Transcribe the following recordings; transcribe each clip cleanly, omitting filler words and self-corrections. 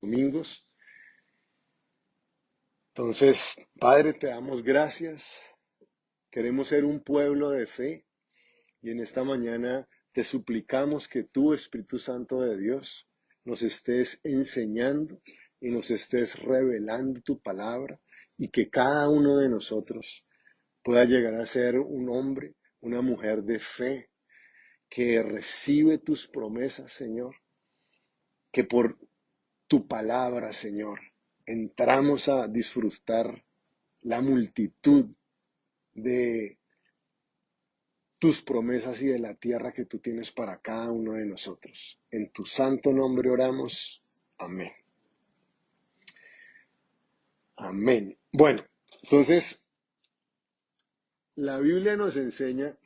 domingos. Entonces, Padre, te damos gracias. Queremos ser un pueblo de fe y en esta mañana te suplicamos que tú, Espíritu Santo de Dios, nos estés enseñando y nos estés revelando tu palabra y que cada uno de nosotros pueda llegar a ser un hombre, una mujer de fe que recibe tus promesas, Señor, que por tu palabra, Señor, entramos a disfrutar la multitud de tus promesas y de la tierra que tú tienes para cada uno de nosotros. En tu santo nombre oramos. Amén. Amén. Bueno, entonces, la Biblia nos enseña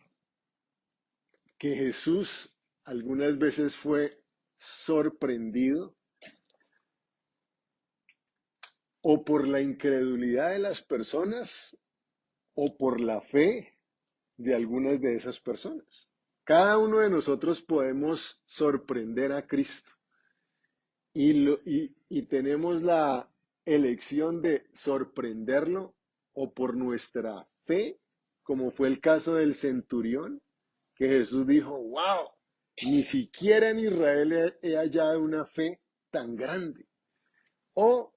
que Jesús algunas veces fue sorprendido o por la incredulidad de las personas o por la fe de algunas de esas personas. Cada uno de nosotros podemos sorprender a Cristo y tenemos la elección de sorprenderlo o por nuestra fe, como fue el caso del centurión, que Jesús dijo, wow, ni siquiera en Israel he hallado una fe tan grande. O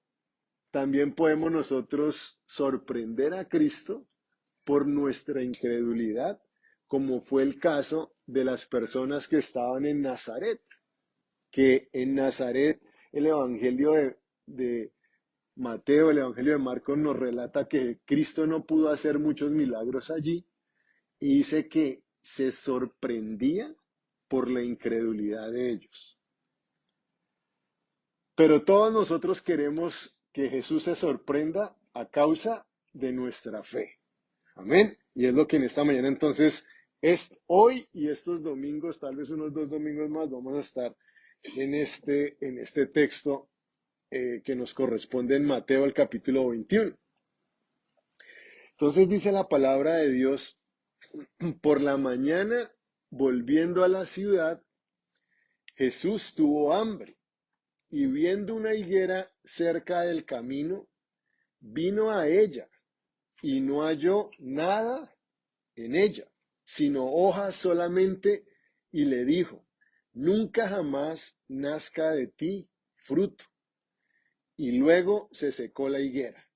también podemos nosotros sorprender a Cristo por nuestra incredulidad, como fue el caso de las personas que estaban en Nazaret, que en Nazaret el Evangelio de Mateo, el Evangelio de Marcos nos relata que Cristo no pudo hacer muchos milagros allí y dice que se sorprendía por la incredulidad de ellos. Pero todos nosotros queremos que Jesús se sorprenda a causa de nuestra fe. Amén. Y es lo que en esta mañana entonces es hoy y estos domingos, tal vez unos 2 domingos más, vamos a estar en este texto que nos corresponde en Mateo el capítulo 21. Entonces dice la palabra de Dios, por la mañana, volviendo a la ciudad, Jesús tuvo hambre y viendo una higuera cerca del camino, vino a ella y no halló nada en ella, sino hojas solamente, y le dijo, nunca jamás nazca de ti fruto. Y luego se secó la higuera.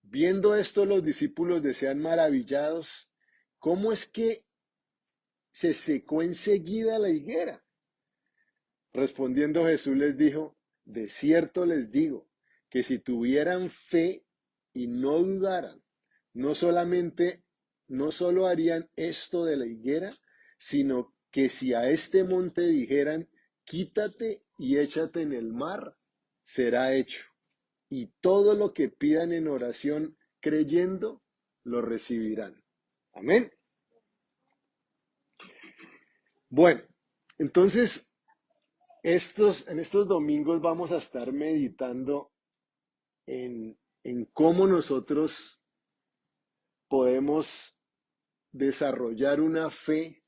Viendo esto, los discípulos decían maravillados, ¿cómo es que se secó enseguida la higuera? Respondiendo Jesús les dijo, de cierto les digo, que si tuvieran fe y no dudaran, no solo harían esto de la higuera, sino que si a este monte dijeran, quítate y échate en el mar, será hecho. Y todo lo que pidan en oración creyendo, lo recibirán. Amén. Bueno, entonces, en estos domingos vamos a estar meditando en cómo nosotros podemos desarrollar una fe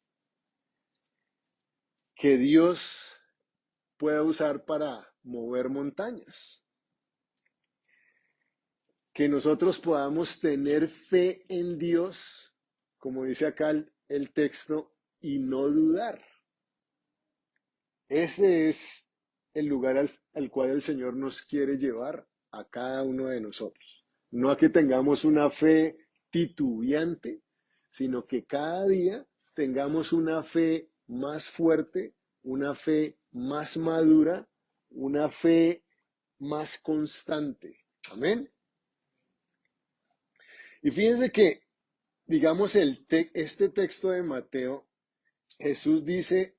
que Dios pueda usar para mover montañas. Que nosotros podamos tener fe en Dios, como dice acá el texto, y no dudar. Ese es el lugar al cual el Señor nos quiere llevar a cada uno de nosotros. No a que tengamos una fe titubeante, sino que cada día tengamos una fe más fuerte, una fe más madura, una fe más constante. Amén. Y fíjense que, digamos, este texto de Mateo, Jesús dice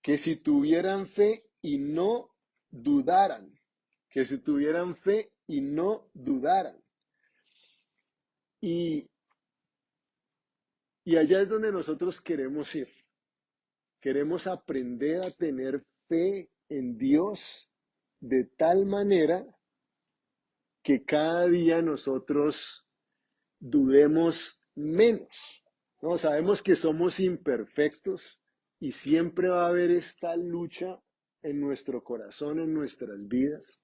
que si tuvieran fe y no dudaran, que si tuvieran fe y no dudaran. Y, y allá es donde nosotros queremos ir. Queremos aprender a tener fe en Dios de tal manera que cada día nosotros dudemos menos. No, sabemos que somos imperfectos y siempre va a haber esta lucha en nuestro corazón, en nuestras vidas.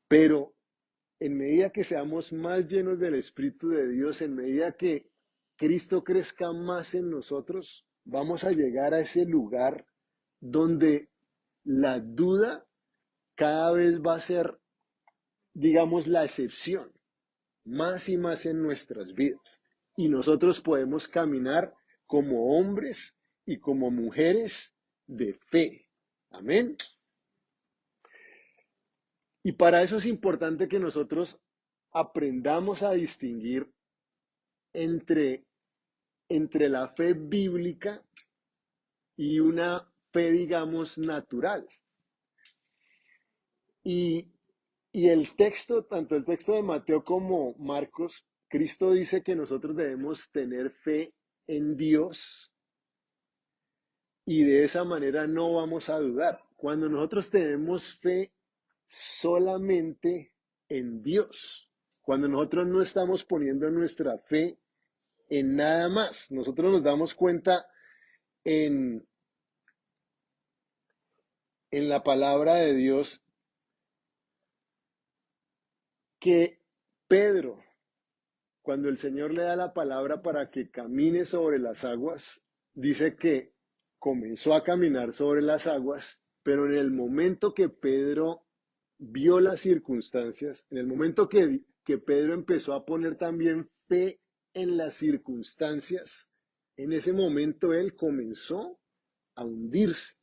Pero en medida que seamos más llenos del Espíritu de Dios, en medida que Cristo crezca más en nosotros, vamos a llegar a ese lugar donde la duda cada vez va a ser, digamos, la excepción, más y más en nuestras vidas. Y nosotros podemos caminar como hombres y como mujeres de fe. Amén. Y para eso es importante que nosotros aprendamos a distinguir entre, entre la fe bíblica y una fe, digamos, natural. Y, y el texto, tanto el texto de Mateo como Marcos, Cristo dice que nosotros debemos tener fe en Dios y de esa manera no vamos a dudar. Cuando nosotros tenemos fe solamente en Dios, cuando nosotros no estamos poniendo nuestra fe en nada más, nosotros nos damos cuenta en, en la palabra de Dios que Pedro, cuando el Señor le da la palabra para que camine sobre las aguas, dice que comenzó a caminar sobre las aguas, pero en el momento que Pedro vio las circunstancias, en el momento que Pedro empezó a poner también fe en las circunstancias, en ese momento él comenzó a hundirse.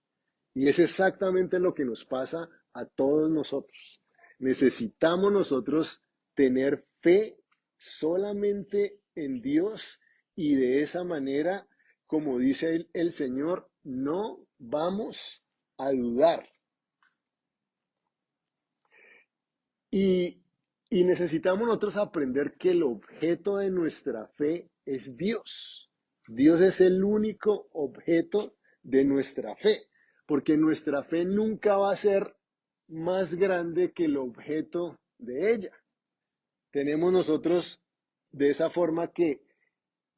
Y es exactamente lo que nos pasa a todos nosotros. Necesitamos nosotros tener fe solamente en Dios y de esa manera, como dice el Señor, no vamos a dudar. Y, y necesitamos nosotros aprender que el objeto de nuestra fe es Dios. Dios es el único objeto de nuestra fe, porque nuestra fe nunca va a ser más grande que el objeto de ella. Tenemos nosotros de esa forma que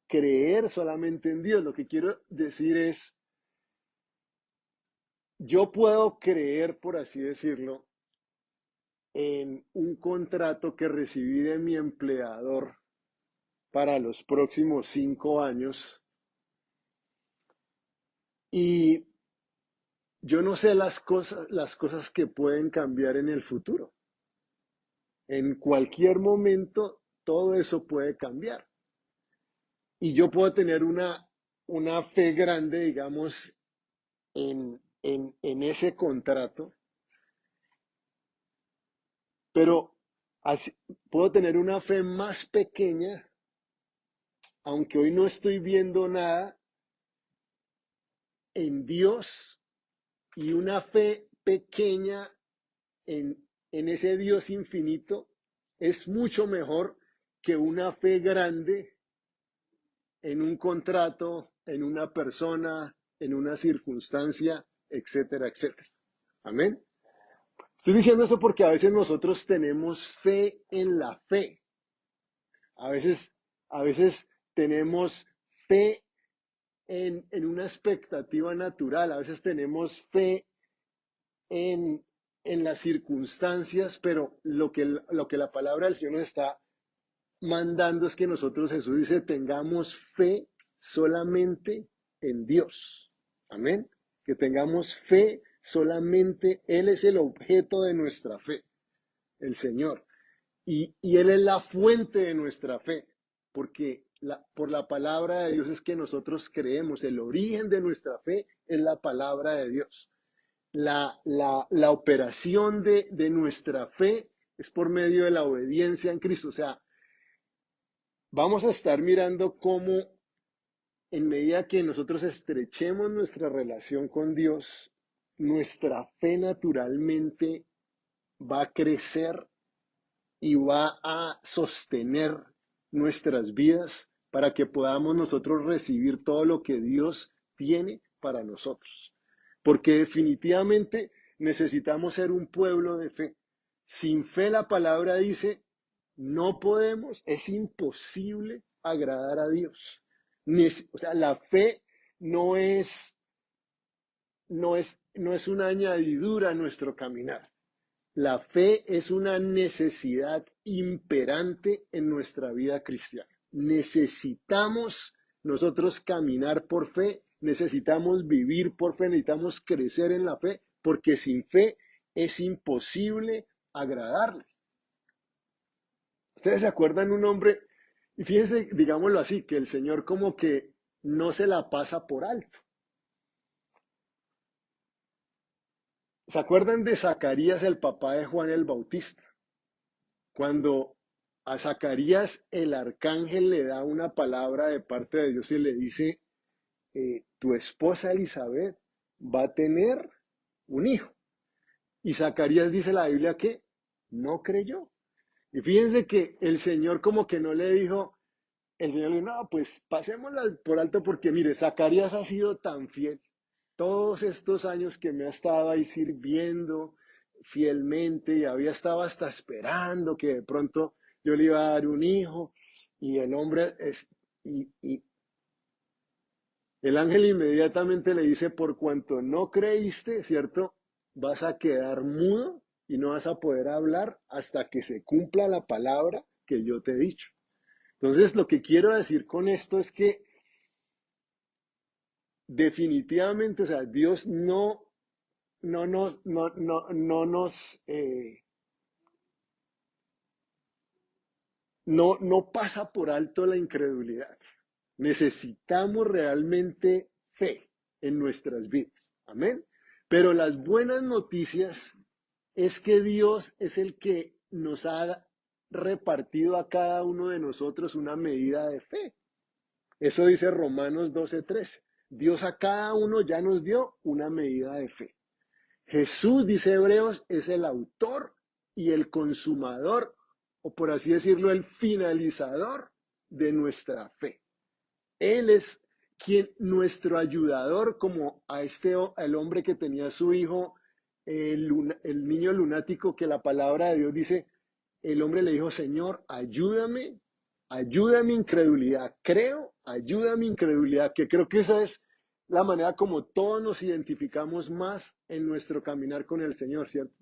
creer solamente en Dios. Lo que quiero decir es, yo puedo creer, por así decirlo, en un contrato que recibí de mi empleador para los próximos 5 años y yo no sé las cosas que pueden cambiar en el futuro. En cualquier momento todo eso puede cambiar y yo puedo tener una fe grande, digamos, en ese contrato, pero así, puedo tener una fe más pequeña, aunque hoy no estoy viendo nada en Dios y una fe pequeña en ese Dios infinito es mucho mejor que una fe grande en un contrato, en una persona, en una circunstancia, etcétera, etcétera. Amén. Estoy diciendo eso porque a veces nosotros tenemos fe en la fe. A veces, a veces tenemos fe en una expectativa natural. A veces tenemos fe en, en las circunstancias, pero lo que la palabra del Señor nos está mandando es que nosotros, Jesús dice, tengamos fe solamente en Dios. Amén. Que tengamos fe solamente, Él es el objeto de nuestra fe, el Señor. Y Él es la fuente de nuestra fe, porque por la palabra de Dios es que nosotros creemos, el origen de nuestra fe es la palabra de Dios. La operación de nuestra fe es por medio de la obediencia en Cristo. O sea, vamos a estar mirando cómo en medida que nosotros estrechemos nuestra relación con Dios, nuestra fe naturalmente va a crecer y va a sostener nuestras vidas para que podamos nosotros recibir todo lo que Dios tiene para nosotros. Porque definitivamente necesitamos ser un pueblo de fe. Sin fe la palabra dice, no podemos, es imposible agradar a Dios. O sea, la fe no es una añadidura a nuestro caminar. La fe es una necesidad imperante en nuestra vida cristiana. Necesitamos nosotros caminar por fe, necesitamos vivir por fe, necesitamos crecer en la fe, porque sin fe es imposible agradarle. ¿Ustedes se acuerdan un hombre? Y fíjense, digámoslo así, que el Señor como que no se la pasa por alto. ¿Se acuerdan de Zacarías, el papá de Juan el Bautista? Cuando a Zacarías el arcángel le da una palabra de parte de Dios y le dice, tu esposa Elizabeth va a tener un hijo. Y Zacarías dice la Biblia que no creyó. Y fíjense que el Señor como que no le dijo, el Señor le dijo, no, pues pasémoslas por alto porque mire, Zacarías ha sido tan fiel. Todos estos años que me ha estado ahí sirviendo fielmente y había estado hasta esperando que de pronto yo le iba a dar un hijo y el hombre, y el ángel inmediatamente le dice, por cuanto no creíste, ¿cierto? Vas a quedar mudo y no vas a poder hablar hasta que se cumpla la palabra que yo te he dicho. Entonces, lo que quiero decir con esto es que definitivamente, o sea, Dios no pasa por alto la incredulidad. Necesitamos realmente fe en nuestras vidas. Amén. Pero las buenas noticias es que Dios es el que nos ha repartido a cada uno de nosotros una medida de fe. Eso dice Romanos 12:13. Dios a cada uno ya nos dio una medida de fe. Jesús, dice Hebreos, es el autor y el consumador, o por así decirlo, el finalizador de nuestra fe. Él es quien, nuestro ayudador, como a el hombre que tenía su hijo, el niño lunático, que la palabra de Dios dice, el hombre le dijo, Señor, ayúdame, ayuda mi incredulidad. Creo, ayuda mi incredulidad, que creo que esa es la manera como todos nos identificamos más en nuestro caminar con el Señor, ¿cierto?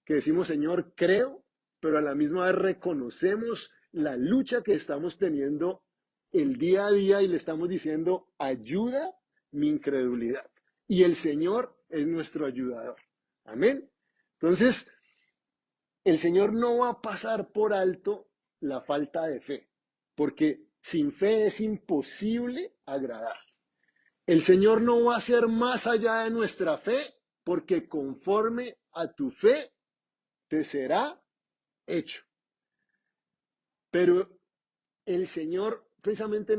Que decimos, Señor, creo, pero a la misma vez reconocemos la lucha que estamos teniendo el día a día y le estamos diciendo, ayuda mi incredulidad. Y el Señor es nuestro ayudador. Amén. Entonces, el Señor no va a pasar por alto la falta de fe, porque sin fe es imposible agradar. El Señor no va a ser más allá de nuestra fe, porque conforme a tu fe te será hecho. Pero el Señor precisamente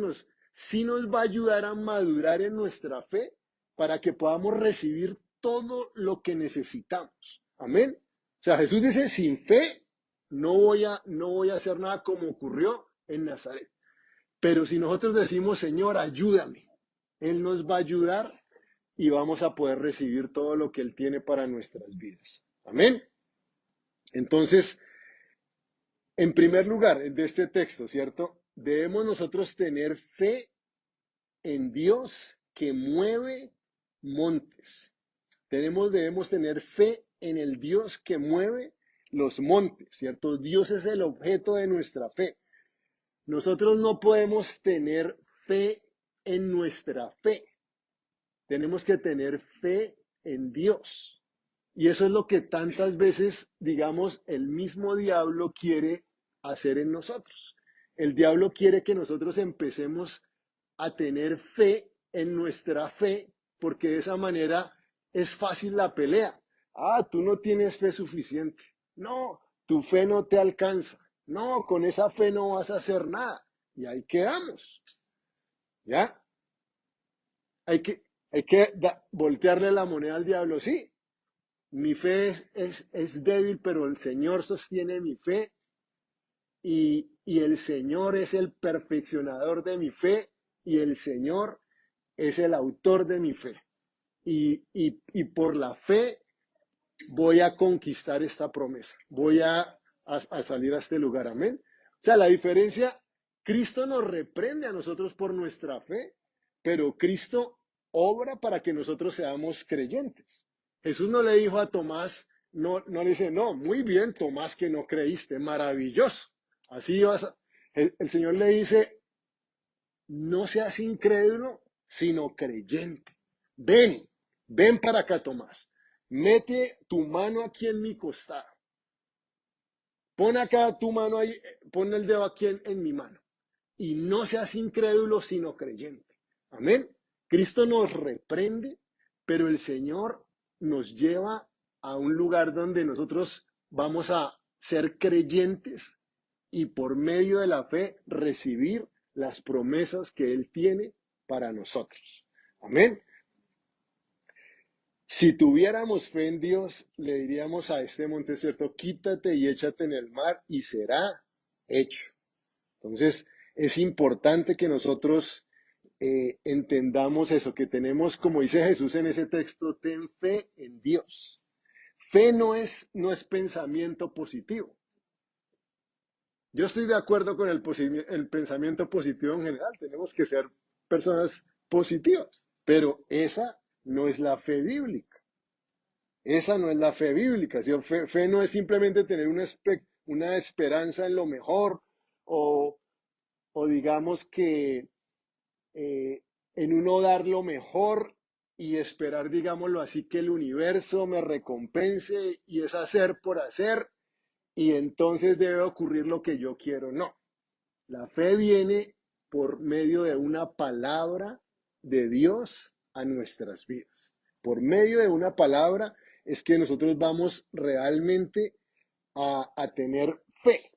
sí nos va a ayudar a madurar en nuestra fe para que podamos recibir todo lo que necesitamos. Amén. O sea, Jesús dice, sin fe no voy a hacer nada como ocurrió en Nazaret. Pero si nosotros decimos, Señor, ayúdame, Él nos va a ayudar y vamos a poder recibir todo lo que Él tiene para nuestras vidas. Amén. Entonces, en primer lugar, de este texto, ¿cierto? Debemos nosotros tener fe en Dios que mueve montes. Debemos tener fe en el Dios que mueve los montes, ¿cierto? Dios es el objeto de nuestra fe. Nosotros no podemos tener fe en nuestra fe. Tenemos que tener fe en Dios. Y eso es lo que tantas veces, digamos, el mismo diablo quiere hacer en nosotros. El diablo quiere que nosotros empecemos a tener fe en nuestra fe, porque de esa manera es fácil la pelea. Ah, tú no tienes fe suficiente. No, tu fe no te alcanza. No, con esa fe no vas a hacer nada. Y ahí quedamos. ¿Ya? Hay que voltearle la moneda al diablo. Sí, mi fe es débil, pero el Señor sostiene mi fe y el Señor es el perfeccionador de mi fe y el Señor es el autor de mi fe. Y por la fe voy a conquistar esta promesa. Voy a salir a este lugar. Amén. O sea, la diferencia, Cristo nos reprende a nosotros por nuestra fe, pero Cristo obra para que nosotros seamos creyentes. Jesús no le dijo a Tomás, no le dice, no, muy bien, Tomás, que no creíste, maravilloso. Así vas a... El Señor le dice, no seas incrédulo, sino creyente. Ven, ven para acá, Tomás. Mete tu mano aquí en mi costado. Pon acá tu mano ahí, pon el dedo aquí en mi mano. Y no seas incrédulo, sino creyente. Amén. Cristo nos reprende, pero el Señor nos lleva a un lugar donde nosotros vamos a ser creyentes y por medio de la fe recibir las promesas que Él tiene para nosotros. Amén. Si tuviéramos fe en Dios, le diríamos a este monte, ¿cierto? Quítate y échate en el mar y será hecho. Entonces, es importante que nosotros entendamos eso, que tenemos, como dice Jesús en ese texto, ten fe en Dios. Fe no es pensamiento positivo. Yo estoy de acuerdo con el pensamiento positivo en general. Tenemos que ser personas positivas, pero esa no es la fe bíblica. Esa no es la fe bíblica. ¿Sí? Fe no es simplemente tener una esperanza en lo mejor o, o digamos que en uno dar lo mejor y esperar, digámoslo así, que el universo me recompense y es hacer por hacer y entonces debe ocurrir lo que yo quiero. No, la fe viene por medio de una palabra de Dios a nuestras vidas. Por medio de una palabra es que nosotros vamos realmente a tener fe.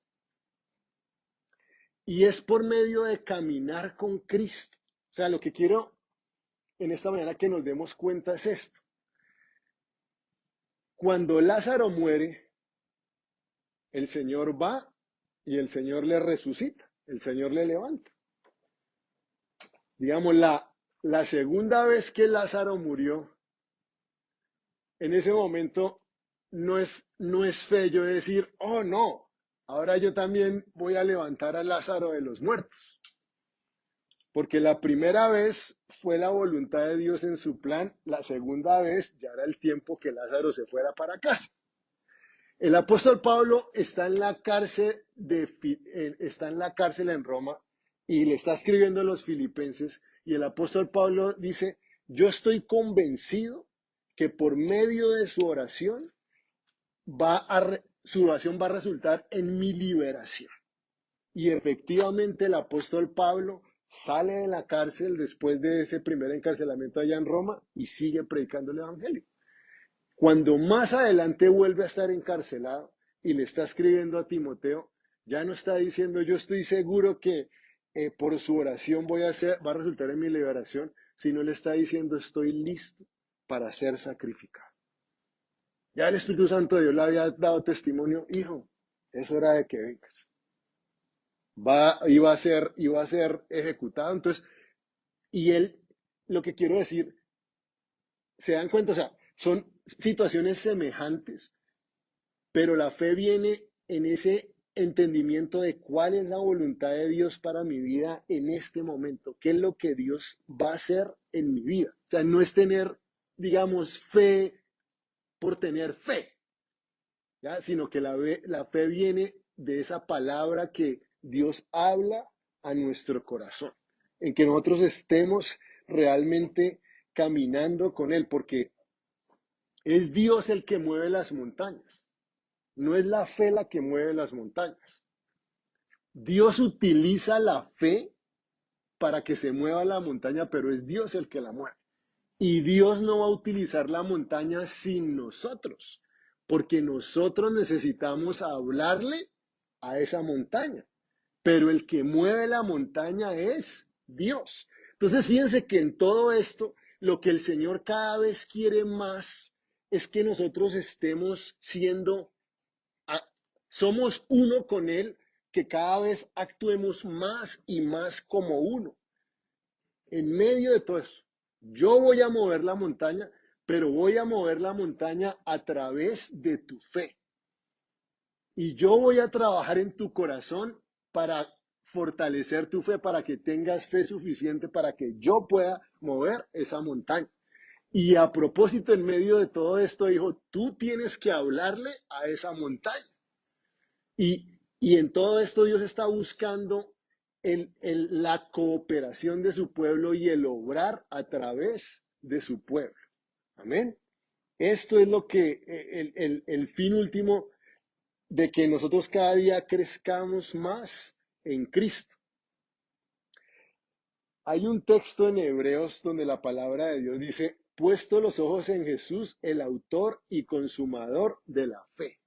Y es por medio de caminar con Cristo. O sea, lo que quiero en esta manera que nos demos cuenta es esto. Cuando Lázaro muere, el Señor va y el Señor le resucita, el Señor le levanta. Digamos, la segunda vez que Lázaro murió, en ese momento no es fe yo decir, oh no, ahora yo también voy a levantar a Lázaro de los muertos. Porque la primera vez fue la voluntad de Dios en su plan, la segunda vez ya era el tiempo que Lázaro se fuera para casa. El apóstol Pablo está en la cárcel en Roma y le está escribiendo a los filipenses y el apóstol Pablo dice, yo estoy convencido que por medio de su oración su oración va a resultar en mi liberación. Y efectivamente el apóstol Pablo sale de la cárcel después de ese primer encarcelamiento allá en Roma y sigue predicando el evangelio. Cuando más adelante vuelve a estar encarcelado y le está escribiendo a Timoteo, ya no está diciendo yo estoy seguro que por su oración va a resultar en mi liberación, sino le está diciendo estoy listo para ser sacrificado. Ya el Espíritu Santo de Dios le había dado testimonio, hijo, es hora de que vengas. Iba a ser ejecutado. Entonces, y él, lo que quiero decir, se dan cuenta, o sea, son situaciones semejantes, pero la fe viene en ese entendimiento de cuál es la voluntad de Dios para mi vida en este momento, qué es lo que Dios va a hacer en mi vida. O sea, no es tener, digamos, fe por tener fe, ¿ya? Sino que la fe viene de esa palabra que Dios habla a nuestro corazón, en que nosotros estemos realmente caminando con Él, porque es Dios el que mueve las montañas, no es la fe la que mueve las montañas. Dios utiliza la fe para que se mueva la montaña, pero es Dios el que la mueve. Y Dios no va a utilizar la montaña sin nosotros, porque nosotros necesitamos hablarle a esa montaña. Pero el que mueve la montaña es Dios. Entonces, fíjense que en todo esto, lo que el Señor cada vez quiere más es que nosotros estemos somos uno con Él, que cada vez actuemos más y más como uno. En medio de todo eso, yo voy a mover la montaña, pero voy a mover la montaña a través de tu fe. Y yo voy a trabajar en tu corazón para fortalecer tu fe, para que tengas fe suficiente para que yo pueda mover esa montaña. Y a propósito, en medio de todo esto, dijo, tú tienes que hablarle a esa montaña. Y en todo esto Dios está buscando la cooperación de su pueblo y el obrar a través de su pueblo. Amén. Esto es lo que el fin último de que nosotros cada día crezcamos más en Cristo. Hay un texto en Hebreos donde la palabra de Dios dice, puesto los ojos en Jesús, el autor y consumador de la fe.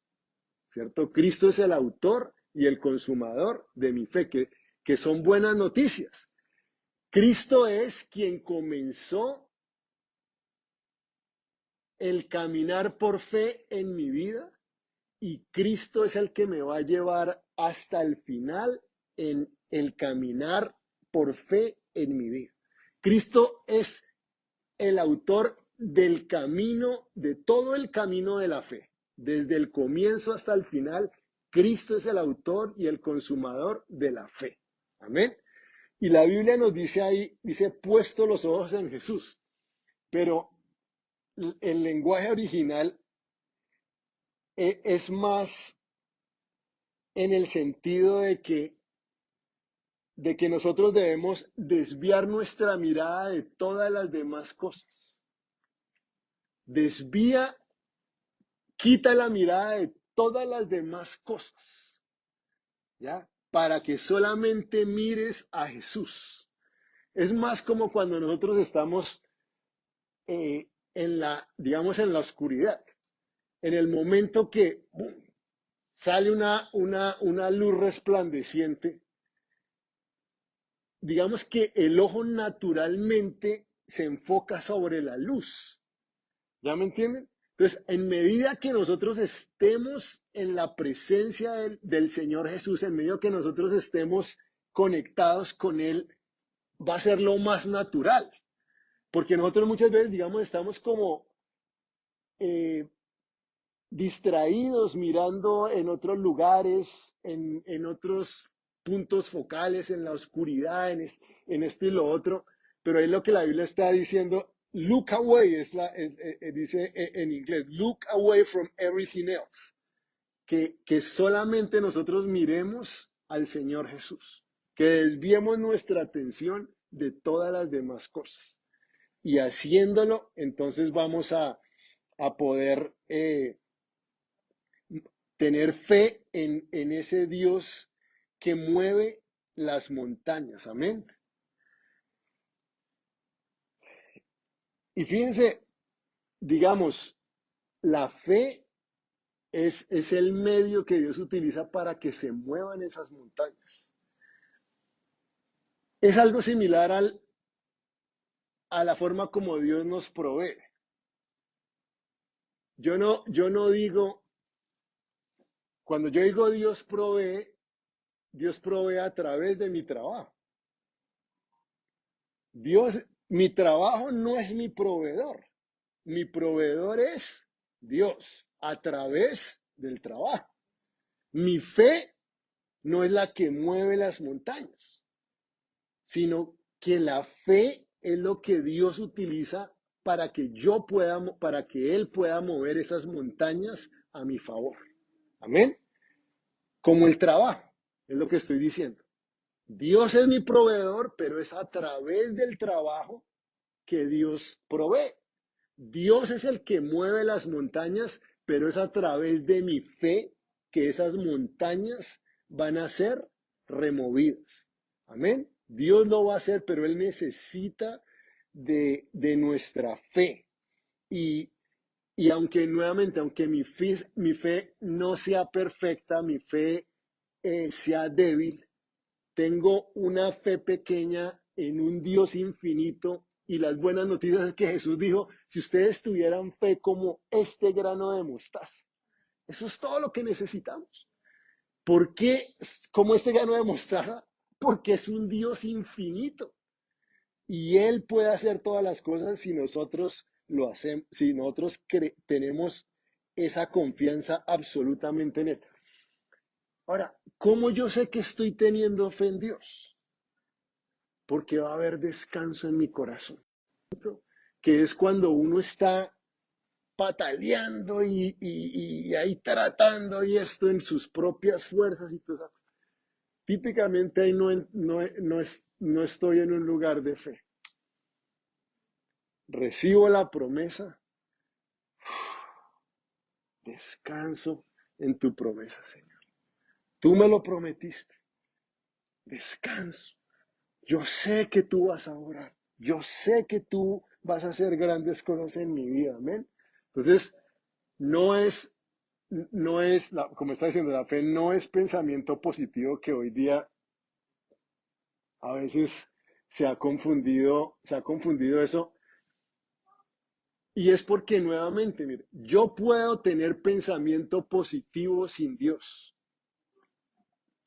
¿Cierto? Cristo es el autor y el consumador de mi fe, que son buenas noticias. Cristo es quien comenzó el caminar por fe en mi vida y Cristo es el que me va a llevar hasta el final en el caminar por fe en mi vida. Cristo es el autor del camino, de todo el camino de la fe. Desde el comienzo hasta el final, Cristo es el autor y el consumador de la fe. Amén. Y la Biblia nos dice ahí, dice, puesto los ojos en Jesús. Pero el lenguaje original es más en el sentido de que nosotros debemos desviar nuestra mirada de todas las demás cosas. Desvía, quita la mirada de todas las demás cosas, ¿ya? Para que solamente mires a Jesús. Es más como cuando nosotros estamos digamos, en la oscuridad. En el momento que ¡bum!, sale una luz resplandeciente, digamos que el ojo naturalmente se enfoca sobre la luz. ¿Ya me entienden? Entonces, en medida que nosotros estemos en la presencia del Señor Jesús, en medio que nosotros estemos conectados con Él, va a ser lo más natural. Porque nosotros muchas veces, digamos, estamos como eh, distraídos mirando en otros lugares, en otros puntos focales, en la oscuridad, en esto y lo otro, pero es lo que la Biblia está diciendo, look away, dice en inglés, look away from everything else, que solamente nosotros miremos al Señor Jesús, que desviemos nuestra atención de todas las demás cosas. Y haciéndolo, entonces vamos a poder tener fe en ese Dios que mueve las montañas. Amén. Y fíjense, digamos, la fe es el medio que Dios utiliza para que se muevan esas montañas. Es algo similar a la forma como Dios nos provee. Yo no digo, cuando yo digo Dios provee a través de mi trabajo. Mi trabajo no es mi proveedor. Mi proveedor es Dios a través del trabajo. Mi fe no es la que mueve las montañas, sino que la fe es lo que Dios utiliza para que para que Él pueda mover esas montañas a mi favor. Amén. Como el trabajo, es lo que estoy diciendo. Dios es mi proveedor, pero es a través del trabajo que Dios provee. Dios es el que mueve las montañas, pero es a través de mi fe que esas montañas van a ser removidas. Amén. Dios lo va a hacer, pero Él necesita de nuestra fe. Y, y aunque nuevamente, aunque mi fe no sea perfecta, mi fe sea débil, tengo una fe pequeña en un Dios infinito y las buenas noticias es que Jesús dijo, si ustedes tuvieran fe como este grano de mostaza, eso es todo lo que necesitamos. ¿Por qué como este grano de mostaza? Porque es un Dios infinito y Él puede hacer todas las cosas si nosotros lo hacemos, si nosotros tenemos esa confianza absolutamente en Él. Ahora, ¿cómo yo sé que estoy teniendo fe en Dios? Porque va a haber descanso en mi corazón. que es cuando uno está pataleando y ahí tratando y esto en sus propias fuerzas y todo eso. Típicamente ahí no estoy en un lugar de fe. Recibo la promesa, descanso en tu promesa, Señor. Tú me lo prometiste, descanso. Yo sé que tú vas a orar. Yo sé que tú vas a hacer grandes cosas en mi vida. Amén. Entonces, no es, como está diciendo, la fe no es pensamiento positivo que hoy día a veces se ha confundido eso. Y es porque nuevamente, mire, yo puedo tener pensamiento positivo sin Dios.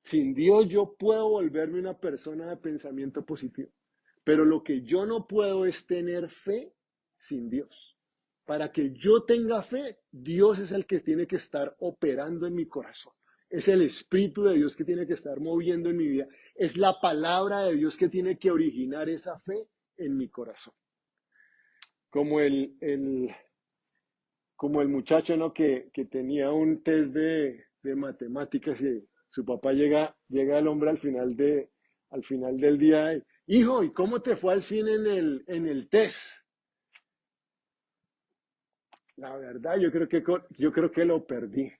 Sin Dios yo puedo volverme una persona de pensamiento positivo. Pero lo que yo no puedo es tener fe sin Dios. Para que yo tenga fe, Dios es el que tiene que estar operando en mi corazón. Es el Espíritu de Dios que tiene que estar moviendo en mi vida. Es la palabra de Dios que tiene que originar esa fe en mi corazón. Como como el muchacho, ¿no? Que tenía un test de matemáticas y su papá llega el hombre al final del día. Hijo, ¿y cómo te fue al fin en el test? La verdad, yo creo que lo perdí.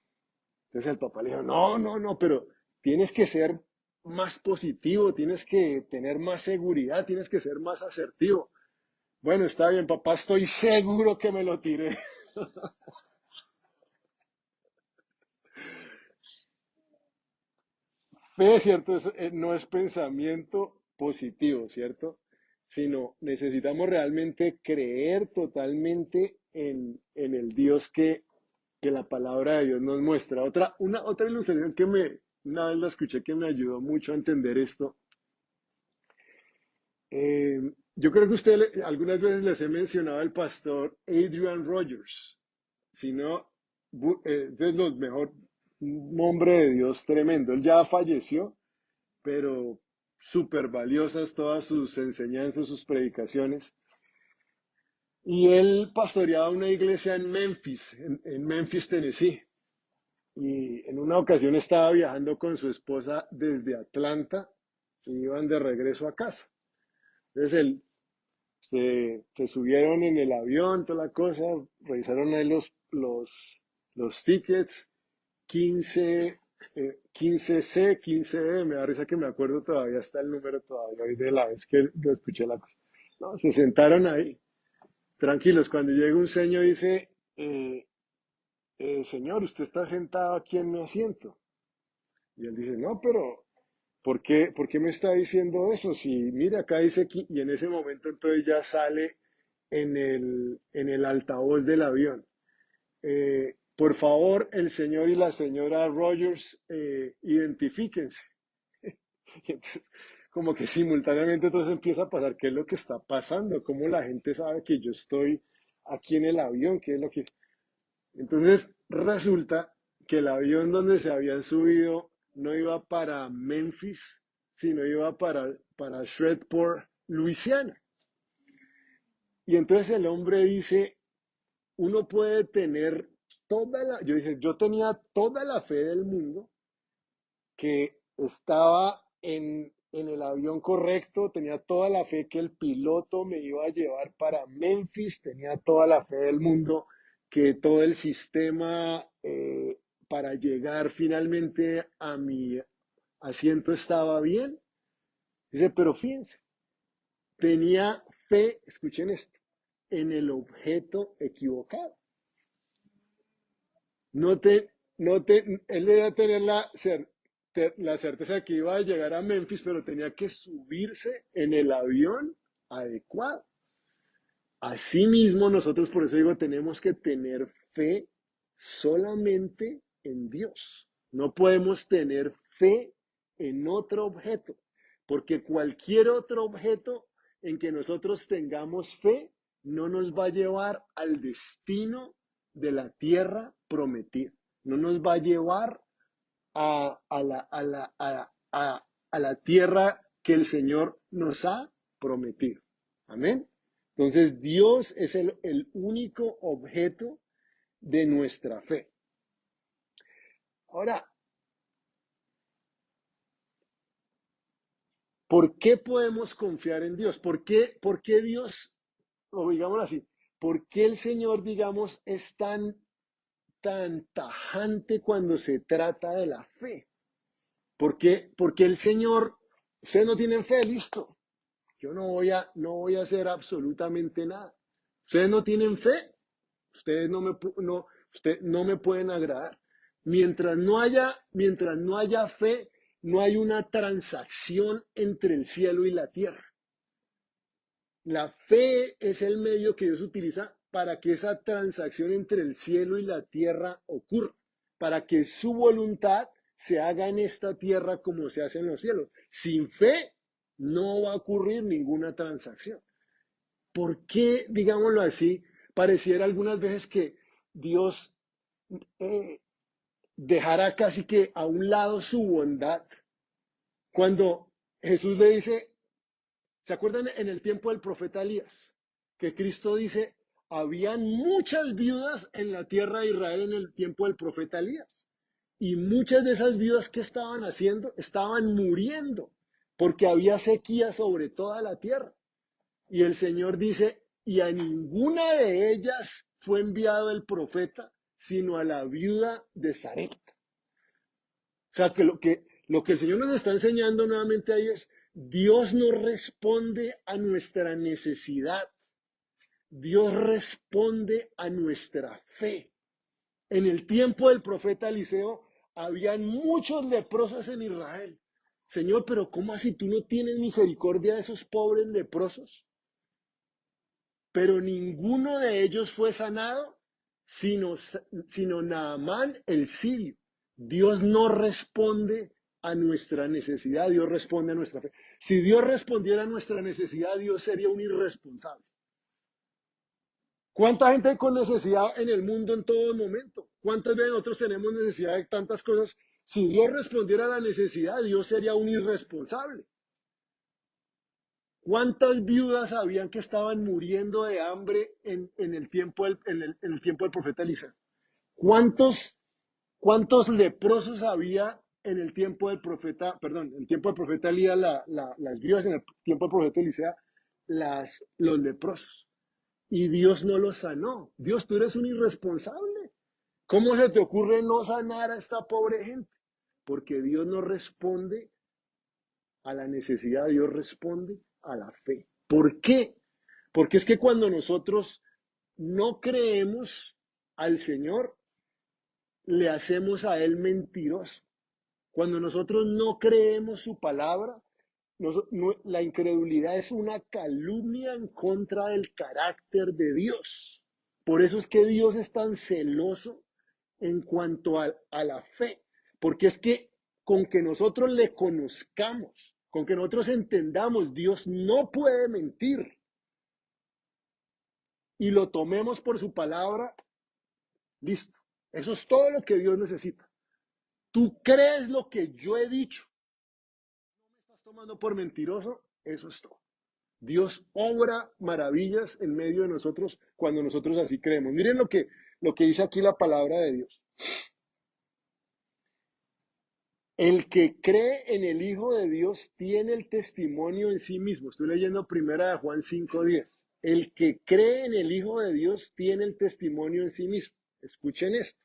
Entonces el papá le dijo, no, pero tienes que ser más positivo, tienes que tener más seguridad, tienes que ser más asertivo. Bueno, está bien, papá, estoy seguro que me lo tiré. Fe, ¿cierto? No es pensamiento positivo, ¿cierto? Sino necesitamos realmente creer totalmente en el Dios que la palabra de Dios nos muestra. Otra ilustración una vez la escuché que me ayudó mucho a entender esto. Yo creo que algunas veces les he mencionado al pastor Adrian Rogers. Si no, es de los mejor, un hombre de Dios tremendo. Él ya falleció, pero súper valiosas todas sus enseñanzas, sus predicaciones. Y él pastoreaba una iglesia en Memphis, en Memphis, Tennessee. Y en una ocasión estaba viajando con su esposa desde Atlanta y iban de regreso a casa. Entonces se subieron en el avión, toda la cosa, revisaron ahí los tickets, 15, 15C, 15D, me da risa que me acuerdo todavía, está el número todavía hoy de la vez que lo escuché la cosa. No, se sentaron ahí, tranquilos, cuando llega un señor dice, señor, usted está sentado aquí en mi asiento. Y él dice, no, pero por qué me está diciendo eso? Si mira, acá dice aquí, y en ese momento entonces ya sale en el altavoz del avión. Por favor, el señor y la señora Rogers, identifíquense. Y entonces, como que simultáneamente entonces empieza a pasar qué es lo que está pasando, cómo la gente sabe que yo estoy aquí en el avión, qué es lo que... Entonces resulta que el avión donde se habían subido no iba para Memphis, sino iba para Shreveport, Luisiana. Y entonces el hombre dice, uno puede tener yo dije, yo tenía toda la fe del mundo que estaba en el avión correcto, tenía toda la fe que el piloto me iba a llevar para Memphis, tenía toda la fe del mundo que todo el sistema para llegar finalmente a mi asiento estaba bien. Dice, pero fíjense, tenía fe, escuchen esto, en el objeto equivocado. No te, él debía tener la certeza de que iba a llegar a Memphis, pero tenía que subirse en el avión adecuado. Asimismo, nosotros, por eso digo, tenemos que tener fe solamente en Dios. No podemos tener fe en otro objeto, porque cualquier otro objeto en que nosotros tengamos fe no nos va a llevar al destino de la tierra prometida. No nos va a llevar a la tierra que el Señor nos ha prometido. Amén. Entonces, Dios es el único objeto de nuestra fe. Ahora, ¿por qué podemos confiar en Dios? Por qué Dios, o digámoslo así, por qué el Señor, digamos, es tan tajante cuando se trata de la fe? Porque el Señor, ustedes no tienen fe, listo. Yo no voy a hacer absolutamente nada. Ustedes no tienen fe, ustedes no me pueden agradar. Mientras no haya fe, no hay una transacción entre el cielo y la tierra. La fe es el medio que Dios utiliza para que esa transacción entre el cielo y la tierra ocurra, para que su voluntad se haga en esta tierra como se hace en los cielos. Sin fe no va a ocurrir ninguna transacción. ¿Por qué, digámoslo así, pareciera algunas veces que Dios eh, dejará casi que a un lado su bondad cuando Jesús le dice, ¿se acuerdan en el tiempo del profeta Elías? Que Cristo dice, habían muchas viudas en la tierra de Israel en el tiempo del profeta Elías. Y muchas de esas viudas que estaban haciendo, estaban muriendo, porque había sequía sobre toda la tierra. Y el Señor dice, y a ninguna de ellas fue enviado el profeta, sino a la viuda de Sarepta. O sea, que lo que el Señor nos está enseñando nuevamente ahí es, Dios no responde a nuestra necesidad, Dios responde a nuestra fe. En el tiempo del profeta Eliseo, habían muchos leprosos en Israel. Señor, pero ¿cómo así tú no tienes misericordia de esos pobres leprosos? Pero ninguno de ellos fue sanado, sino Naamán el sirio. Dios no responde a nuestra necesidad, Dios responde a nuestra fe. Si Dios respondiera a nuestra necesidad, Dios sería un irresponsable. ¿Cuánta gente hay con necesidad en el mundo en todo momento? ¿Cuántas veces nosotros tenemos necesidad de tantas cosas? Si Dios respondiera a la necesidad, Dios sería un irresponsable. ¿Cuántas viudas habían que estaban muriendo de hambre en el tiempo en el tiempo del profeta Eliseo? ¿Cuántos leprosos había en el tiempo del profeta, perdón, en el tiempo del profeta Elías, las viudas en el tiempo del profeta Eliseo, los leprosos? Y Dios no los sanó. Dios, tú eres un irresponsable. ¿Cómo se te ocurre no sanar a esta pobre gente? Porque Dios no responde a la necesidad, Dios responde a la fe. ¿Por qué? Porque es que cuando nosotros no creemos al Señor, le hacemos a Él mentiroso. Cuando nosotros no creemos su palabra, la incredulidad es una calumnia en contra del carácter de Dios. Por eso es que Dios es tan celoso en cuanto a la fe, porque es que con que nosotros le conozcamos, con que nosotros entendamos, Dios no puede mentir y lo tomemos por su palabra, listo. Eso es todo lo que Dios necesita. Tú crees lo que yo he dicho, no me estás tomando por mentiroso, eso es todo. Dios obra maravillas en medio de nosotros cuando nosotros así creemos. Miren lo que dice aquí la palabra de Dios. El que cree en el Hijo de Dios tiene el testimonio en sí mismo. Estoy leyendo primera de Juan 5:10. El que cree en el Hijo de Dios tiene el testimonio en sí mismo. Escuchen esto.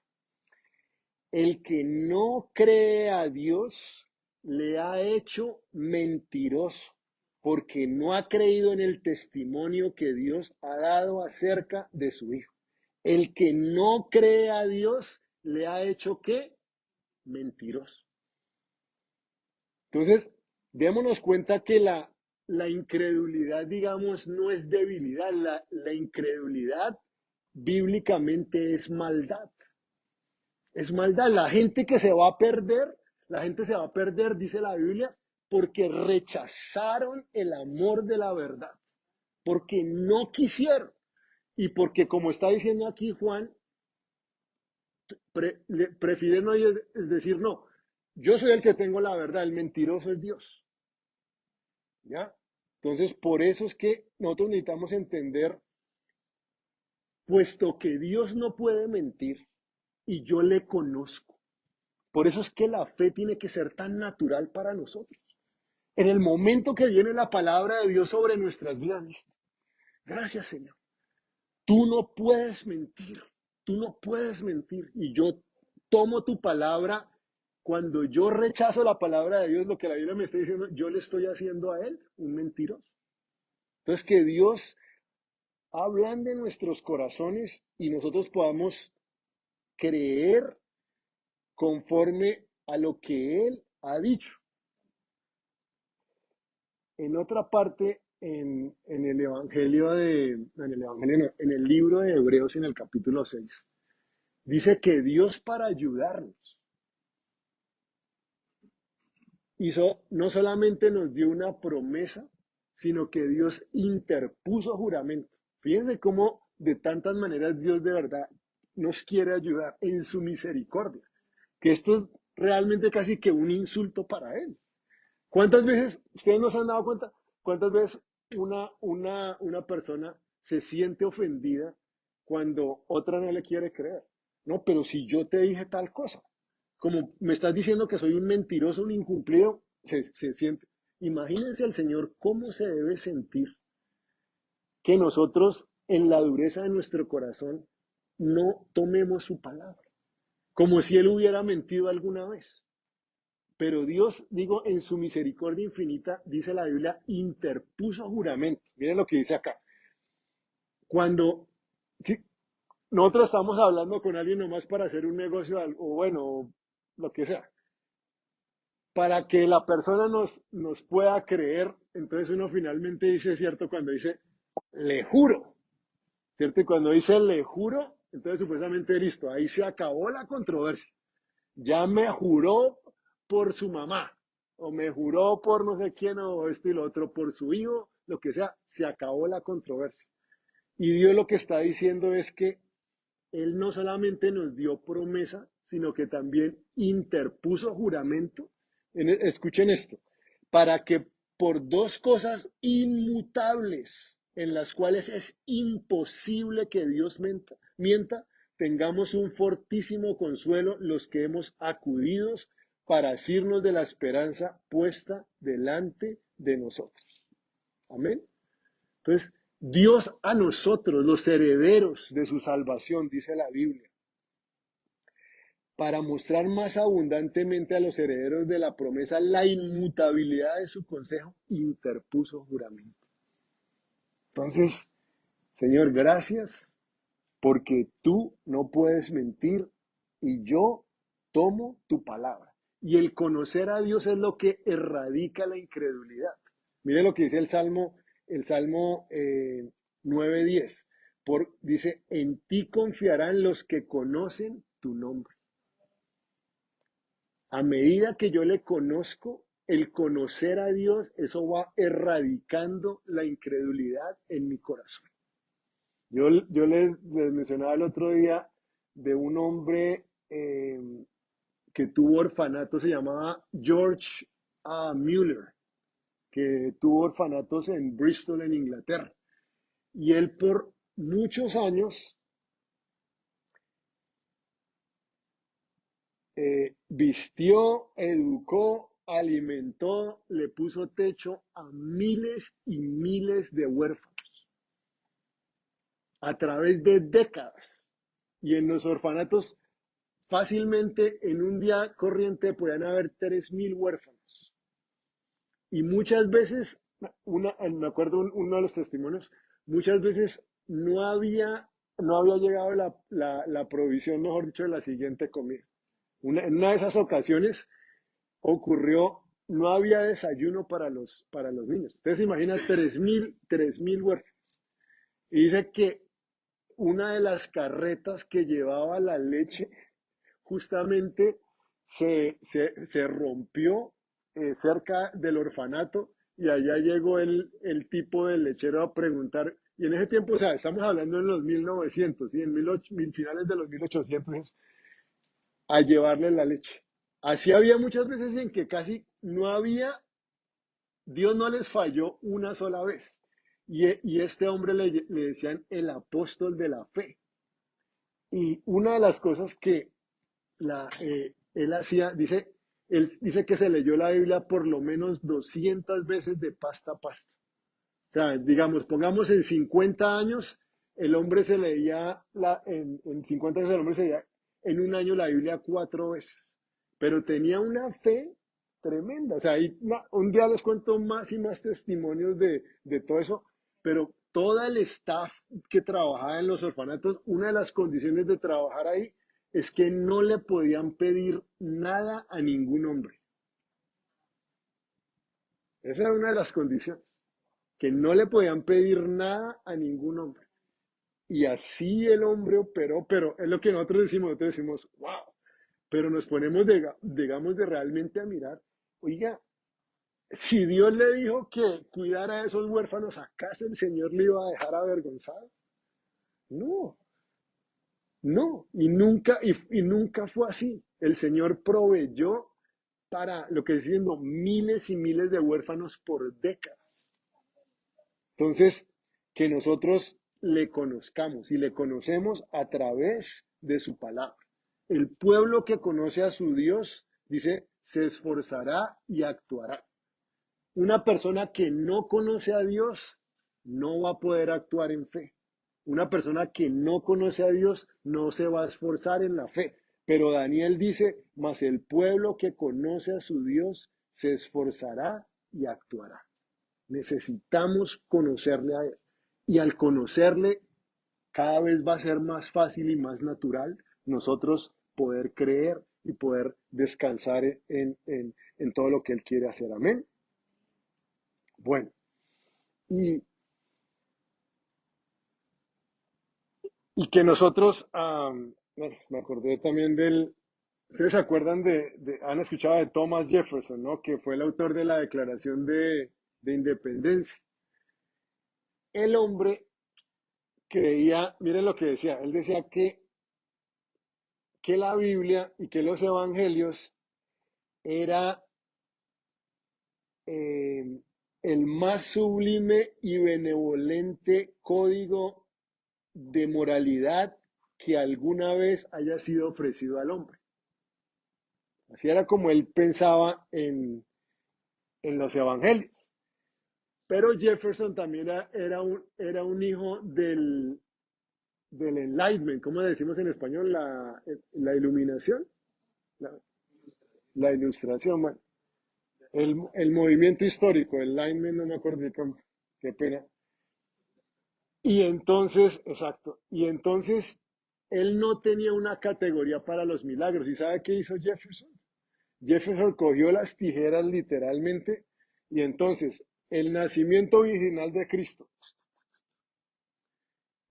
El que no cree a Dios le ha hecho mentiroso, porque no ha creído en el testimonio que Dios ha dado acerca de su Hijo. El que no cree a Dios le ha hecho ¿qué? Mentiroso. Entonces, démonos cuenta que la incredulidad, digamos, no es debilidad. La incredulidad bíblicamente es maldad. Es maldad. La gente se va a perder, dice la Biblia, porque rechazaron el amor de la verdad, porque no quisieron y porque, como está diciendo aquí Juan, prefieren no decir no. Yo soy el que tengo la verdad, el mentiroso es Dios. ¿Ya? Entonces, por eso es que nosotros necesitamos entender, puesto que Dios no puede mentir y yo le conozco. Por eso es que la fe tiene que ser tan natural para nosotros. En el momento que viene la palabra de Dios sobre nuestras vidas, listo. Gracias, Señor. Tú no puedes mentir. Tú no puedes mentir. Y yo tomo tu palabra. Cuando yo rechazo la palabra de Dios, lo que la Biblia me está diciendo, yo le estoy haciendo a él un mentiroso. Entonces, que Dios ablande nuestros corazones y nosotros podamos creer conforme a lo que Él ha dicho. En otra parte, en el Evangelio en el libro de Hebreos, en el capítulo 6, dice que Dios, para ayudarnos, no solamente nos dio una promesa, sino que Dios interpuso juramento. Fíjense cómo de tantas maneras Dios de verdad nos quiere ayudar en su misericordia, que esto es realmente casi que un insulto para Él. ¿Cuántas veces, ustedes no se han dado cuenta, cuántas veces una persona se siente ofendida cuando otra no le quiere creer? No, pero si yo te dije tal cosa, como me estás diciendo que soy un mentiroso, un incumplido, se siente. Imagínense al Señor cómo se debe sentir que nosotros en la dureza de nuestro corazón no tomemos su palabra, como si Él hubiera mentido alguna vez. Pero Dios, digo, en su misericordia infinita, dice la Biblia, interpuso juramento. Miren lo que dice acá. Cuando si nosotros estamos hablando con alguien nomás para hacer un negocio, o bueno, lo que sea, para que la persona nos pueda creer, entonces uno finalmente dice, ¿cierto? Cuando dice, le juro, ¿cierto? Y cuando dice, le juro, entonces supuestamente listo, ahí se acabó la controversia. Ya me juró por su mamá, o me juró por no sé quién, o esto y lo otro, por su hijo, lo que sea, se acabó la controversia. Y Dios lo que está diciendo es que Él no solamente nos dio promesa, sino que también interpuso juramento. Escuchen esto, para que por dos cosas inmutables, en las cuales es imposible que Dios mienta, tengamos un fortísimo consuelo los que hemos acudido para asirnos de la esperanza puesta delante de nosotros. Amén. Entonces, Dios a nosotros, los herederos de su salvación, dice la Biblia, para mostrar más abundantemente a los herederos de la promesa la inmutabilidad de su consejo, interpuso juramento. Entonces, Señor, gracias porque tú no puedes mentir y yo tomo tu palabra. Y el conocer a Dios es lo que erradica la incredulidad. Mire lo que dice el Salmo 9:10. Dice, en ti confiarán los que conocen tu nombre. A medida que yo le conozco, el conocer a Dios, eso va erradicando la incredulidad en mi corazón. Yo les mencionaba el otro día de un hombre que tuvo orfanato, se llamaba George Mueller, que tuvo orfanatos en Bristol, en Inglaterra. Y él por muchos años vistió, educó, alimentó, le puso techo a miles y miles de huérfanos a través de décadas. Y en los orfanatos, fácilmente en un día corriente podían haber 3.000 huérfanos. Y muchas veces, me acuerdo uno de los testimonios, muchas veces no había llegado la provisión, mejor dicho, de la siguiente comida. En una de esas ocasiones ocurrió, no había desayuno para los niños. Entonces imagina 3.000 huérfanos. Y dice que una de las carretas que llevaba la leche justamente se rompió cerca del orfanato y allá llegó el tipo del lechero a preguntar. Y en ese tiempo, o sea, estamos hablando en los 1900, ¿sí? Finales de los 1800, a llevarle la leche. Así había muchas veces en que casi no había Dios no les falló una sola vez. Y este hombre le decían el apóstol de la fe. Y una de las cosas que él hacía, él dice que se leyó la Biblia por lo menos 200 veces de pasta a pasta. O sea, digamos, pongamos en 50 años, el hombre se leía, en 50 años el hombre se leía en un año la Biblia 4 veces, pero tenía una fe tremenda. O sea, un día les cuento más y más testimonios de todo eso, pero todo el staff que trabajaba en los orfanatos, una de las condiciones de trabajar ahí es que no le podían pedir nada a ningún hombre. Esa era una de las condiciones, que no le podían pedir nada a ningún hombre. Y así el hombre operó, pero es lo que nosotros decimos, wow, pero nos ponemos, digamos, de realmente a mirar, oiga, si Dios le dijo que cuidara a esos huérfanos, ¿acaso el Señor le iba a dejar avergonzado? No, no, y nunca fue así. El Señor proveyó para lo que es diciendo miles y miles de huérfanos por décadas. Entonces, que nosotros le conozcamos y le conocemos a través de su palabra. El pueblo que conoce a su Dios, dice, se esforzará y actuará. Una persona que no conoce a Dios no va a poder actuar en fe. Una persona que no conoce a Dios no se va a esforzar en la fe. Pero Daniel dice, mas el pueblo que conoce a su Dios se esforzará y actuará. Necesitamos conocerle a Él. Y al conocerle, cada vez va a ser más fácil y más natural nosotros poder creer y poder descansar en todo lo que Él quiere hacer. Amén. Bueno, y, y que nosotros, bueno, me acordé también ustedes se acuerdan han escuchado de Thomas Jefferson, ¿no? Que fue el autor de la Declaración de Independencia. El hombre creía, miren lo que decía, él decía que la Biblia y que los evangelios era eh, el más sublime y benevolente código de moralidad que alguna vez haya sido ofrecido al hombre. Así era como él pensaba en los evangelios. Pero Jefferson también era un hijo del Enlightenment, ¿cómo decimos en español? La iluminación, la, la ilustración, bueno, el movimiento histórico, el Enlightenment, no me acuerdo, qué pena. Y entonces, exacto, y entonces él no tenía una categoría para los milagros. ¿Y sabe qué hizo Jefferson? Jefferson cogió las tijeras literalmente y entonces el nacimiento virginal de Cristo,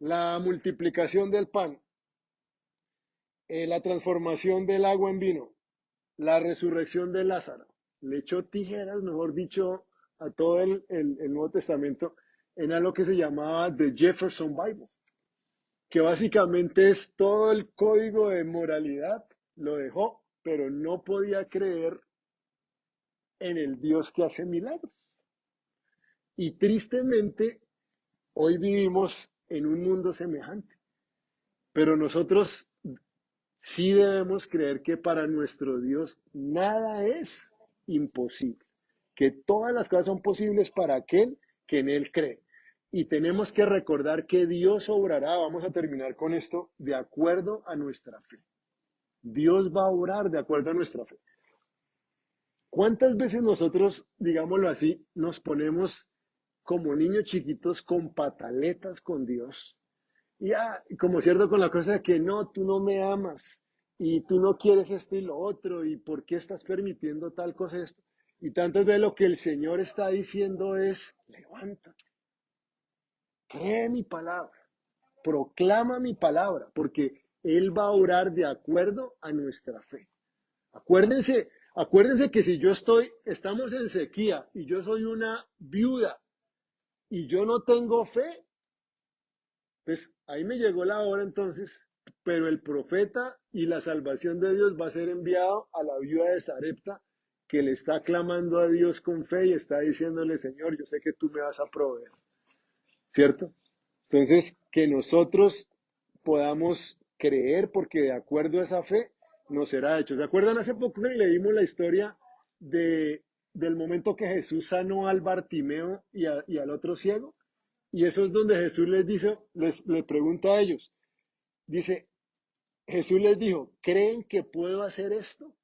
la multiplicación del pan, la transformación del agua en vino, la resurrección de Lázaro, le echó tijeras, mejor dicho, a todo el Nuevo Testamento en algo que se llamaba The Jefferson Bible, que básicamente es todo el código de moralidad, lo dejó, pero no podía creer en el Dios que hace milagros. Y tristemente, hoy vivimos en un mundo semejante, pero nosotros sí debemos creer que para nuestro Dios nada es imposible, que todas las cosas son posibles para aquel que en Él cree. Y tenemos que recordar que Dios obrará, vamos a terminar con esto, de acuerdo a nuestra fe. Dios va a obrar de acuerdo a nuestra fe. ¿Cuántas veces nosotros, digámoslo así, nos ponemos como niños chiquitos con pataletas con Dios? Y como cierto con la cosa de que no, tú no me amas y tú no quieres esto y lo otro y por qué estás permitiendo tal cosa esto. Y tanto de lo que el Señor está diciendo es, levántate, cree mi palabra, proclama mi palabra, porque Él va a orar de acuerdo a nuestra fe. Acuérdense que si estamos en sequía y yo soy una viuda y yo no tengo fe, pues ahí me llegó la hora entonces, pero el profeta y la salvación de Dios va a ser enviado a la viuda de Sarepta, que le está clamando a Dios con fe y está diciéndole, Señor, yo sé que tú me vas a proveer, ¿cierto? Entonces, que nosotros podamos creer porque de acuerdo a esa fe nos será hecho. ¿Se acuerdan hace poco que leímos la historia de, del momento que Jesús sanó al Bartimeo y al otro ciego? Y eso es donde Jesús les dice, le pregunta a ellos, dice, Jesús les dijo, ¿creen que puedo hacer esto?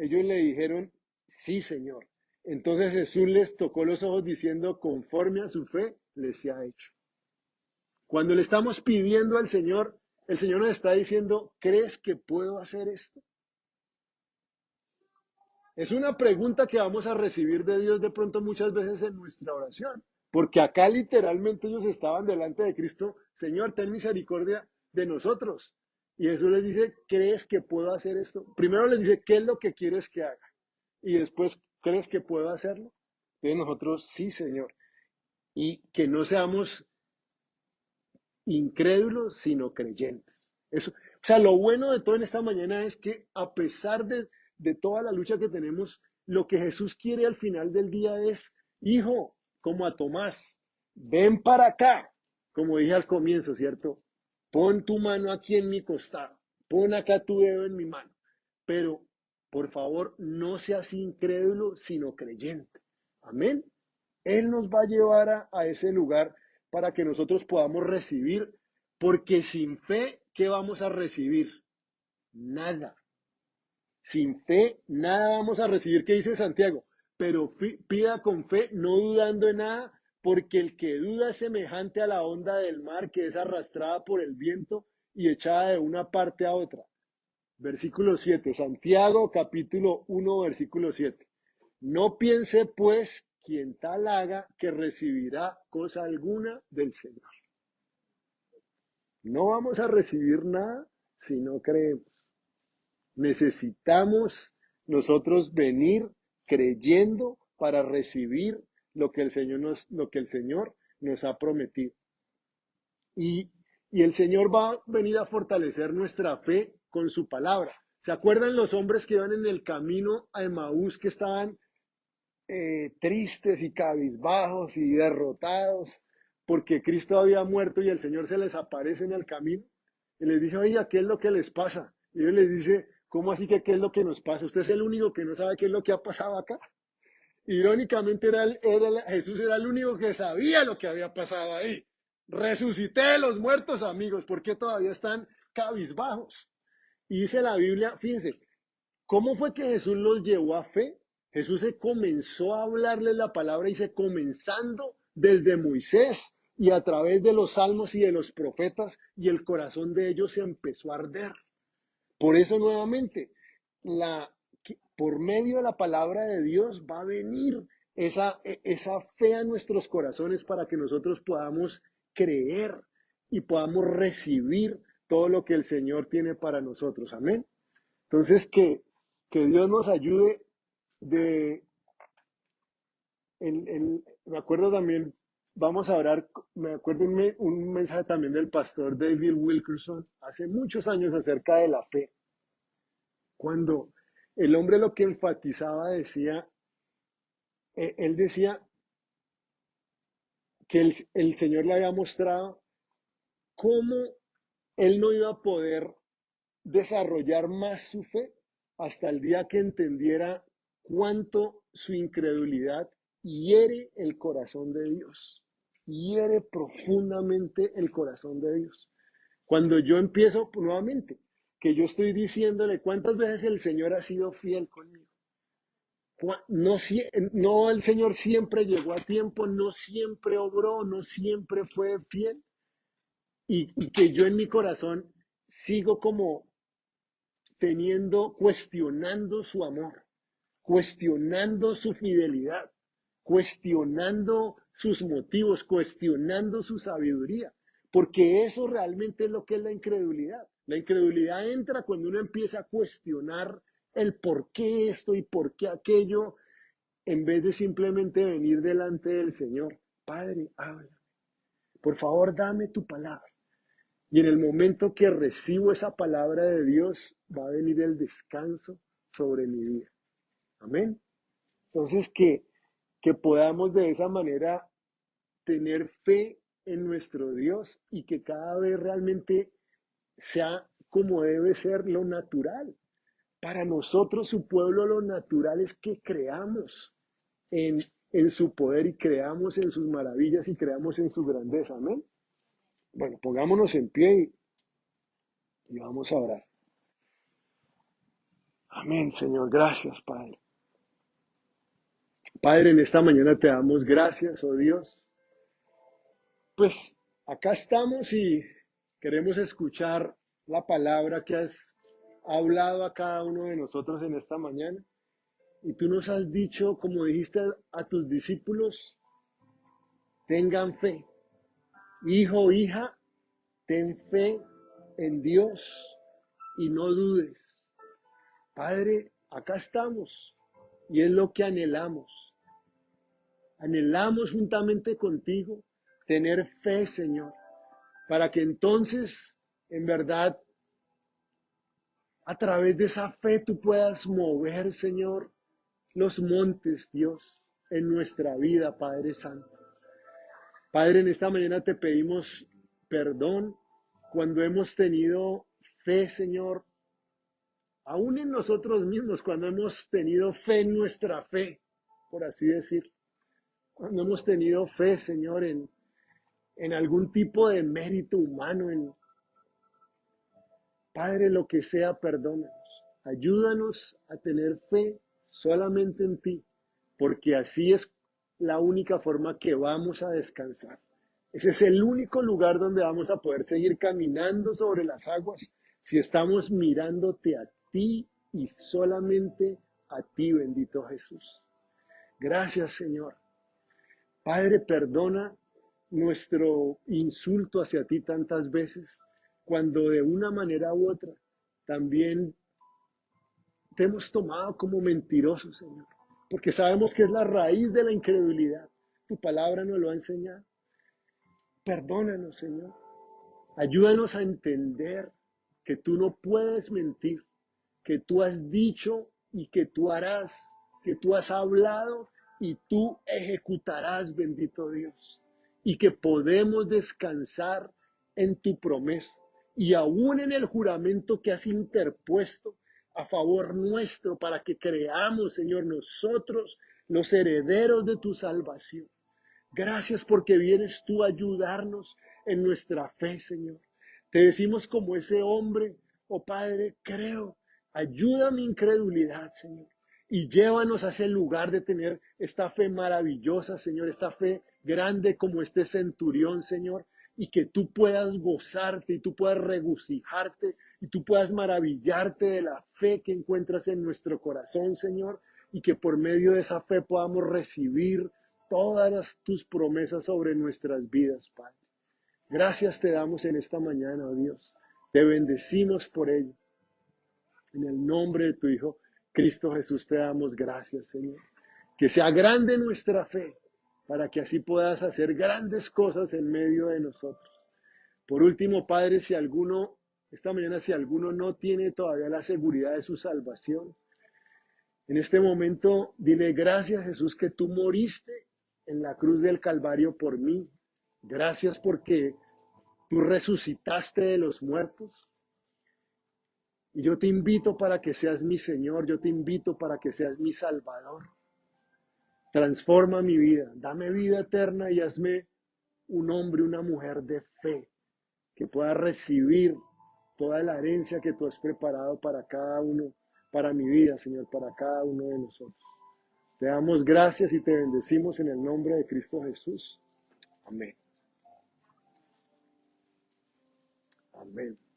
Ellos le dijeron, sí, Señor. Entonces Jesús les tocó los ojos diciendo, conforme a su fe, les se ha hecho. Cuando le estamos pidiendo al Señor, el Señor nos está diciendo, ¿crees que puedo hacer esto? Es una pregunta que vamos a recibir de Dios de pronto muchas veces en nuestra oración, porque acá literalmente ellos estaban delante de Cristo, Señor, ten misericordia de nosotros. Y Jesús les dice, ¿crees que puedo hacer esto? Primero les dice, ¿qué es lo que quieres que haga? Y después, ¿crees que puedo hacerlo? Entonces nosotros, sí, Señor. Y que no seamos incrédulos, sino creyentes. Eso, o sea, lo bueno de todo en esta mañana es que a pesar de toda la lucha que tenemos, lo que Jesús quiere al final del día es, hijo, como a Tomás, ven para acá, como dije al comienzo, ¿cierto? Pon tu mano aquí en mi costado, pon acá tu dedo en mi mano, pero por favor no seas incrédulo, sino creyente. Amén. Él nos va a llevar a ese lugar para que nosotros podamos recibir, porque sin fe, ¿qué vamos a recibir? Nada. Sin fe, nada vamos a recibir, ¿qué dice Santiago? Pero pida con fe, no dudando en nada, porque el que duda es semejante a la onda del mar que es arrastrada por el viento y echada de una parte a otra. Versículo 7, Santiago capítulo 1, versículo 7. No piense pues quien tal haga que recibirá cosa alguna del Señor. No vamos a recibir nada si no creemos. Necesitamos nosotros venir creyendo para recibir lo que el Señor nos ha prometido. Y, y el Señor va a venir a fortalecer nuestra fe con su palabra. ¿Se acuerdan los hombres que iban en el camino a Emaús que estaban tristes y cabizbajos y derrotados porque Cristo había muerto y el Señor se les aparece en el camino y les dice, oiga, ¿qué es lo que les pasa? Y él les dice, ¿cómo así que qué es lo que nos pasa? ¿Usted es el único que no sabe qué es lo que ha pasado acá? Irónicamente Jesús era el único que sabía lo que había pasado ahí. Resucité de los muertos, amigos, ¿por qué todavía están cabizbajos? Y dice la Biblia, fíjense, ¿cómo fue que Jesús los llevó a fe? Jesús se comenzó a hablarle la palabra y se comenzando desde Moisés y a través de los salmos y de los profetas y el corazón de ellos se empezó a arder. Por eso nuevamente, por medio de la palabra de Dios va a venir esa fe a nuestros corazones para que nosotros podamos creer y podamos recibir todo lo que el Señor tiene para nosotros. Amén. Entonces, que Dios nos ayude de, me acuerdo también, vamos a orar, me acuerdo un mensaje también del pastor David Wilkerson hace muchos años acerca de la fe, cuando el hombre lo que enfatizaba decía, él decía que el Señor le había mostrado cómo él no iba a poder desarrollar más su fe hasta el día que entendiera cuánto su incredulidad hiere el corazón de Dios, hiere profundamente el corazón de Dios. Cuando yo empiezo nuevamente, que yo estoy diciéndole cuántas veces el Señor ha sido fiel conmigo. No, no, el Señor siempre llegó a tiempo, no siempre obró, no siempre fue fiel. Y que yo en mi corazón sigo como cuestionando su amor, cuestionando su fidelidad, cuestionando sus motivos, cuestionando su sabiduría, porque eso realmente es lo que es la incredulidad. La incredulidad entra cuando uno empieza a cuestionar el por qué esto y por qué aquello, en vez de simplemente venir delante del Señor. Padre, habla. Por favor, dame tu palabra. Y en el momento que recibo esa palabra de Dios, va a venir el descanso sobre mi vida. Amén. Entonces, que podamos de esa manera tener fe en nuestro Dios y que cada vez realmente sea como debe ser lo natural. Para nosotros, su pueblo, lo natural es que creamos en, en su poder y creamos en sus maravillas y creamos en su grandeza. Amén. Bueno, pongámonos en pie y vamos a orar. Amén, Señor. Gracias, Padre. Padre, en esta mañana te damos gracias, oh Dios. Pues acá estamos y queremos escuchar la palabra que has hablado a cada uno de nosotros en esta mañana. Y tú nos has dicho, como dijiste a tus discípulos, tengan fe. Hijo, hija, ten fe en Dios y no dudes. Padre, acá estamos y es lo que anhelamos. Anhelamos juntamente contigo tener fe, Señor, para que entonces, en verdad, a través de esa fe tú puedas mover, Señor, los montes, Dios, en nuestra vida, Padre Santo. Padre, en esta mañana te pedimos perdón cuando hemos tenido fe, Señor, aún en nosotros mismos, cuando hemos tenido fe en nuestra fe, por así decir, cuando hemos tenido fe, Señor, en algún tipo de mérito humano, Padre, lo que sea, perdónanos. Ayúdanos a tener fe solamente en ti, porque así es la única forma que vamos a descansar. Ese es el único lugar donde vamos a poder seguir caminando sobre las aguas si estamos mirándote a ti y solamente a ti, bendito Jesús. Gracias, Señor. Padre, perdona nuestro insulto hacia ti tantas veces, cuando de una manera u otra también te hemos tomado como mentirosos, Señor, porque sabemos que es la raíz de la incredulidad. Tu palabra nos lo ha enseñado. Perdónanos, Señor. Ayúdanos a entender que tú no puedes mentir, que tú has dicho y que tú harás, que tú has hablado y tú ejecutarás, bendito Dios, y que podemos descansar en tu promesa y aún en el juramento que has interpuesto a favor nuestro para que creamos, Señor, nosotros los herederos de tu salvación. Gracias porque vienes tú a ayudarnos en nuestra fe, Señor. Te decimos como ese hombre, oh Padre, creo, ayuda mi incredulidad, Señor. Y llévanos a ese lugar de tener esta fe maravillosa, Señor, esta fe grande como este centurión, Señor, y que tú puedas gozarte y tú puedas regocijarte y tú puedas maravillarte de la fe que encuentras en nuestro corazón, Señor, y que por medio de esa fe podamos recibir todas tus promesas sobre nuestras vidas, Padre. Gracias te damos en esta mañana, oh Dios. Te bendecimos por ello. En el nombre de tu Hijo, Cristo Jesús, te damos gracias, Señor. Que sea grande nuestra fe, para que así puedas hacer grandes cosas en medio de nosotros. Por último, Padre, esta mañana, si alguno no tiene todavía la seguridad de su salvación, en este momento, dile gracias, Jesús, que tú moriste en la cruz del Calvario por mí. Gracias porque tú resucitaste de los muertos. Y yo te invito para que seas mi Señor, yo te invito para que seas mi Salvador. Transforma mi vida, dame vida eterna y hazme un hombre, una mujer de fe, que pueda recibir toda la herencia que tú has preparado para cada uno, para mi vida, Señor, para cada uno de nosotros. Te damos gracias y te bendecimos en el nombre de Cristo Jesús. Amén. Amén.